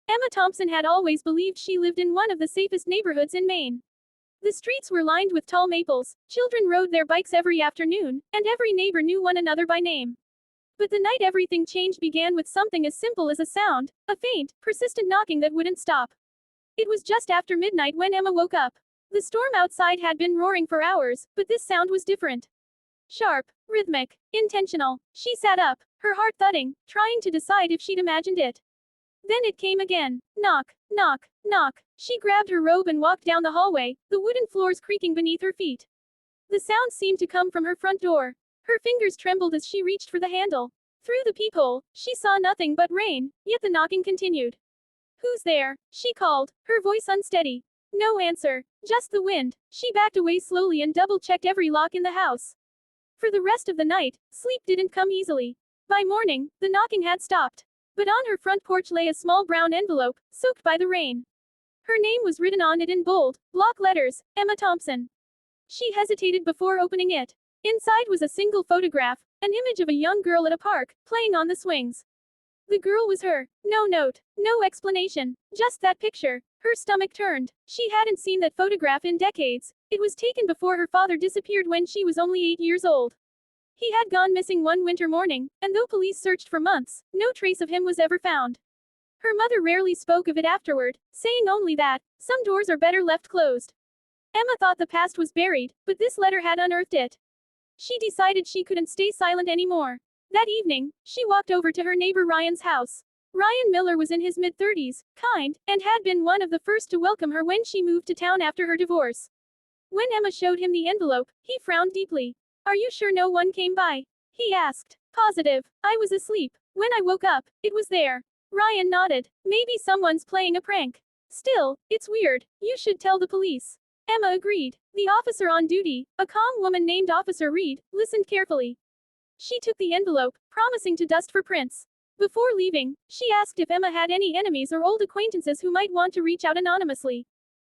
Emma Thompson had always believed she lived in one of the safest neighborhoods in Maine. The streets were lined with tall maples, children rode their bikes every afternoon, and every neighbor knew one another by name. But the night everything changed began with something as simple as a sound, a faint, persistent knocking that wouldn't stop. It was just after midnight when Emma woke up. The storm outside had been roaring for hours, but this sound was different. Sharp, rhythmic, intentional. She sat up, her heart thudding, trying to decide if she'd imagined it. Then it came again. Knock, knock, knock. She grabbed her robe and walked down the hallway, the wooden floors creaking beneath her feet. The sound seemed to come from her front door. Her fingers trembled as she reached for the handle. Through the peephole, she saw nothing but rain, yet the knocking continued. Who's there? She called, her voice unsteady. No answer, just the wind. She backed away slowly and double-checked every lock in the house. For the rest of the night, sleep didn't come easily. By morning, the knocking had stopped. But on her front porch lay a small brown envelope, soaked by the rain. Her name was written on it in bold, block letters, Emma Thompson. She hesitated before opening it. Inside was a single photograph, an image of a young girl at a park, playing on the swings. The girl was her. No note, no explanation, just that picture. Her stomach turned. She hadn't seen that photograph in decades. It was taken before her father disappeared when she was only 8 years old. He had gone missing one winter morning, and though police searched for months, no trace of him was ever found. Her mother rarely spoke of it afterward, saying only that, some doors are better left closed. Emma thought the past was buried, but this letter had unearthed it. She decided she couldn't stay silent anymore. That evening, she walked over to her neighbor Ryan's house. Ryan Miller was in his mid-30s, kind, and had been one of the first to welcome her when she moved to town after her divorce. When Emma showed him the envelope, he frowned deeply. Are you sure no one came by? He asked. Positive. I was asleep. When I woke up, it was there. Ryan nodded. Maybe someone's playing a prank. Still, it's weird. You should tell the police. Emma agreed. The officer on duty, a calm woman named Officer Reed, listened carefully. She took the envelope, promising to dust for prints. Before leaving, she asked if Emma had any enemies or old acquaintances who might want to reach out anonymously.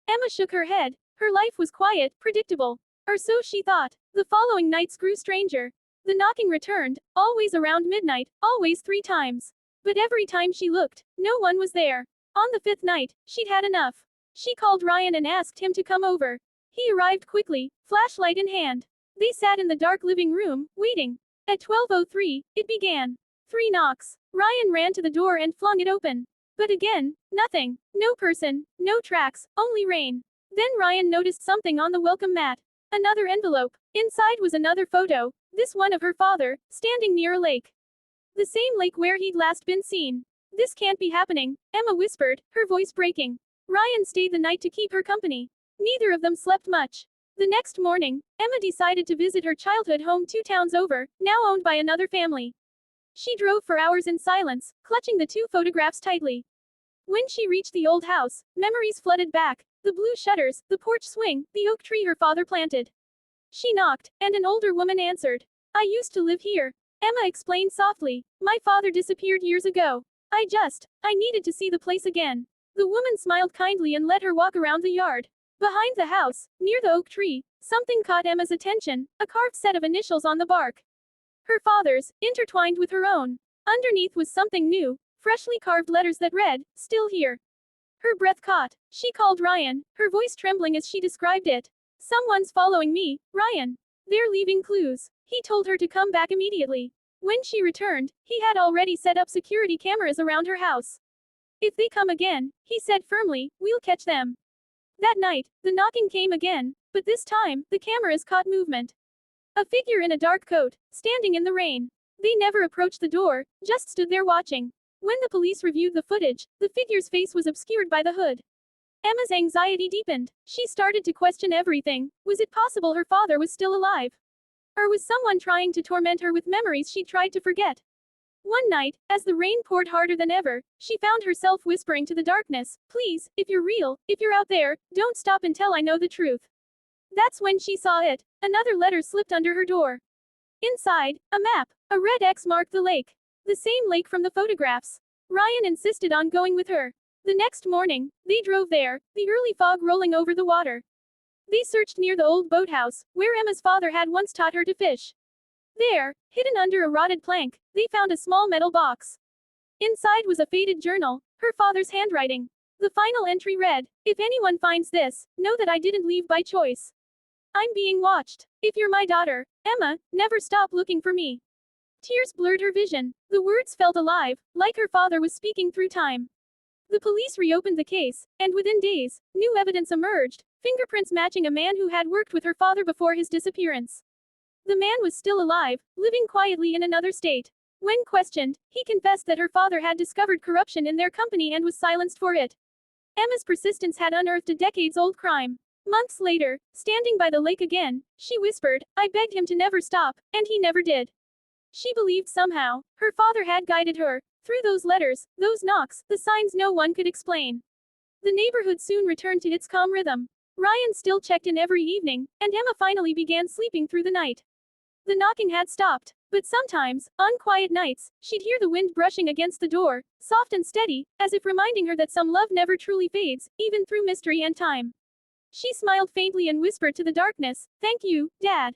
Emma shook her head. Her life was quiet, predictable. Or so she thought. The following nights grew stranger. The knocking returned, always around midnight, always 3 times. But every time she looked, no one was there. On the 5th night, she'd had enough. She called Ryan and asked him to come over. He arrived quickly, flashlight in hand. They sat in the dark living room, waiting. At 12:03, it began. 3 knocks. Ryan ran to the door and flung it open. But again, nothing. No person, no tracks, only rain. Then Ryan noticed something on the welcome mat. Another envelope. Inside was another photo, this one of her father, standing near a lake. The same lake where he'd last been seen. This can't be happening, Emma whispered, her voice breaking. Ryan stayed the night to keep her company. Neither of them slept much. The next morning, Emma decided to visit her childhood home 2 towns over, now owned by another family. She drove for hours in silence, clutching the 2 photographs tightly. When she reached the old house, memories flooded back. The blue shutters, the porch swing, the oak tree her father planted. She knocked, and an older woman answered. I used to live here. Emma explained softly. My father disappeared years ago. I needed to see the place again. The woman smiled kindly and let her walk around the yard. Behind the house, near the oak tree, something caught Emma's attention, a carved set of initials on the bark. Her father's, intertwined with her own. Underneath was something new, freshly carved letters that read, still here. Her breath caught. She called Ryan, her voice trembling as she described it. Someone's following me, Ryan. They're leaving clues. He told her to come back immediately. When she returned, he had already set up security cameras around her house. If they come again, he said firmly, we'll catch them. That night, the knocking came again, but this time, the cameras caught movement. A figure in a dark coat, standing in the rain. They never approached the door, just stood there watching. When the police reviewed the footage, the figure's face was obscured by the hood. Emma's anxiety deepened. She started to question everything. Was it possible her father was still alive? Or was someone trying to torment her with memories she tried to forget? One night, as the rain poured harder than ever, she found herself whispering to the darkness, please, if you're real, if you're out there, don't stop until I know the truth. That's when she saw it. Another letter slipped under her door. Inside, a map. A red X marked the lake. The same lake from the photographs. Ryan insisted on going with her. The next morning, they drove there, the early fog rolling over the water. They searched near the old boathouse, where Emma's father had once taught her to fish. There, hidden under a rotted plank, they found a small metal box. Inside was a faded journal, Her father's handwriting. The final entry read, "If anyone finds this, know that I didn't leave by choice. I'm being watched. If you're my daughter, Emma, never stop looking for me." Tears blurred her vision. The words felt alive, like her father was speaking through time. The police reopened the case, and within days, new evidence emerged, fingerprints matching a man who had worked with her father before his disappearance. The man was still alive, living quietly in another state. When questioned, he confessed that her father had discovered corruption in their company and was silenced for it. Emma's persistence had unearthed a decades-old crime. Months later, standing by the lake again, she whispered, "I begged him to never stop, and he never did." She believed somehow, her father had guided her, through those letters, those knocks, the signs no one could explain. The neighborhood soon returned to its calm rhythm. Ryan still checked in every evening, and Emma finally began sleeping through the night. The knocking had stopped, but sometimes, on quiet nights, she'd hear the wind brushing against the door, soft and steady, as if reminding her that some love never truly fades, even through mystery and time. She smiled faintly and whispered to the darkness, "Thank you, Dad."